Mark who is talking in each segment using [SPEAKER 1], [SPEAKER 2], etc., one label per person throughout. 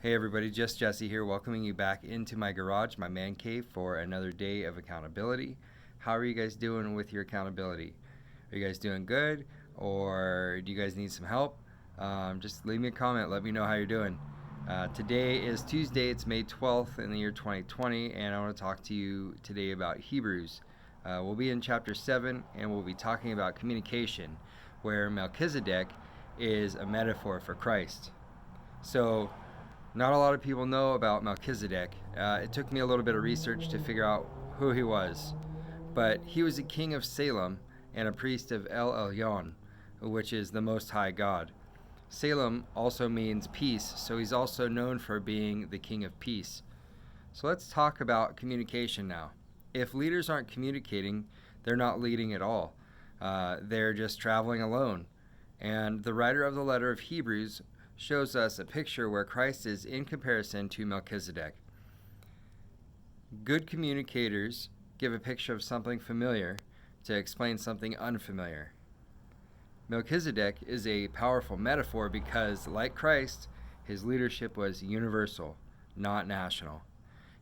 [SPEAKER 1] Hey everybody, just Jesse here, welcoming you back into my garage, my man cave, for another day of accountability. How are you guys doing with your accountability? Are you guys doing good, or do you guys need some help? Just leave me a comment, let me know how you're doing. Today is Tuesday, it's May 12th in the year 2020, and I want to talk to you today about Hebrews. We'll be in chapter 7, and we'll be talking about communication, where Melchizedek is a metaphor for Christ. So, not a lot of people know about Melchizedek. It took me a little bit of research to figure out who he was. But he was a king of Salem and a priest of El Elyon, which is the Most High God. Salem also means peace, so he's also known for being the king of peace. So let's talk about communication now. If leaders aren't communicating, they're not leading at all. They're just traveling alone. And the writer of the letter of Hebrews shows us a picture where Christ is in comparison to Melchizedek. Good communicators give a picture of something familiar to explain something unfamiliar. Melchizedek is a powerful metaphor because, like Christ, his leadership was universal, not national.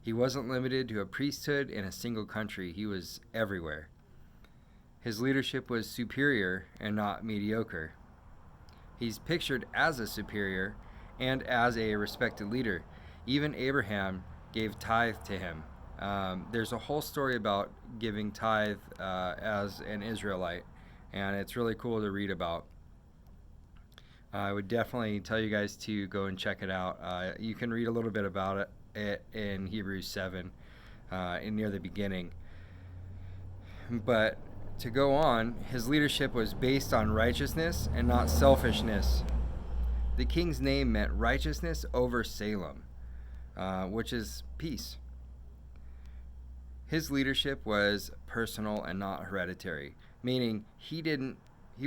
[SPEAKER 1] He wasn't limited to a priesthood in a single country, he was everywhere. His leadership was superior and not mediocre. He's pictured as a superior and as a respected leader. Even Abraham gave tithe to him. There's a whole story about giving tithe as an Israelite, and it's really cool to read about. I would definitely tell you guys to go and check it out. You can read a little bit about it in Hebrews 7 near the beginning. But to go on, his leadership was based on righteousness and not selfishness. The king's name meant righteousness over Salem, which is peace. His leadership was personal and not hereditary, meaning he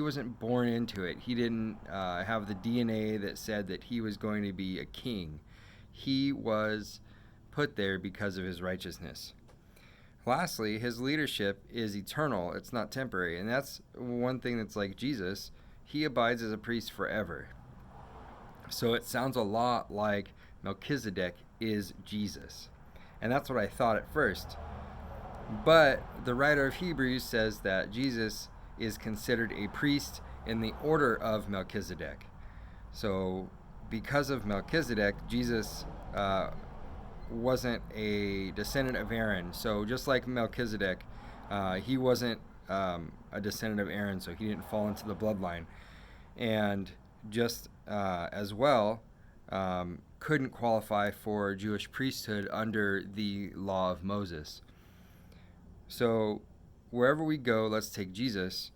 [SPEAKER 1] wasn't born into it. He didn't have the DNA that said that he was going to be a king. He was put there because of his righteousness. Lastly, his leadership is eternal. It's not temporary. And that's one thing that's like Jesus. He abides as a priest forever. So it sounds a lot like Melchizedek is Jesus. And that's what I thought at first. But the writer of Hebrews says that Jesus is considered a priest in the order of Melchizedek. So because of Melchizedek, Jesus wasn't a descendant of Aaron. So just like Melchizedek, he wasn't a descendant of Aaron, so he didn't fall into the bloodline. And just as well, couldn't qualify for Jewish priesthood under the law of Moses. So wherever we go, let's take Jesus.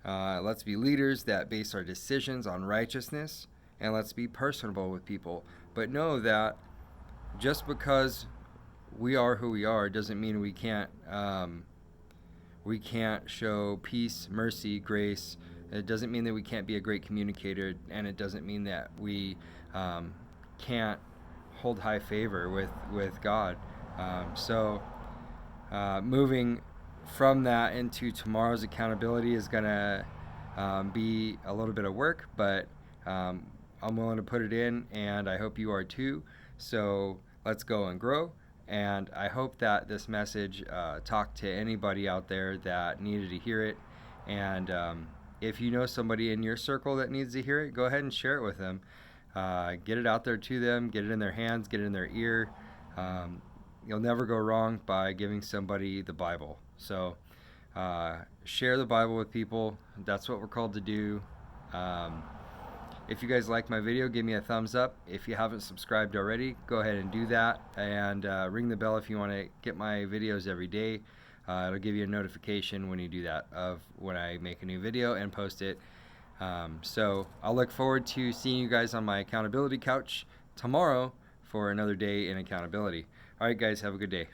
[SPEAKER 1] Let's be leaders that base our decisions on righteousness, and let's be personable with people. But know that just because we are who we are doesn't mean we can't show peace, mercy, grace. It doesn't mean that we can't be a great communicator, and it doesn't mean that we can't hold high favor with God. Moving from that into tomorrow's accountability is going to be a little bit of work, but I'm willing to put it in, and I hope you are too. So let's go and grow. And I hope that this message talked to anybody out there that needed to hear it. And if you know somebody in your circle that needs to hear it, go ahead and share it with them. Get it out there to them, get it in their hands, get it in their ear. You'll never go wrong by giving somebody the Bible. So share the Bible with people. That's what we're called to do. If you guys like my video, give me a thumbs up. If you haven't subscribed already, go ahead and do that. And ring the bell if you want to get my videos every day. It'll give you a notification when you do that of when I make a new video and post it. So I'll look forward to seeing you guys on my accountability couch tomorrow for another day in accountability. All right, guys, have a good day.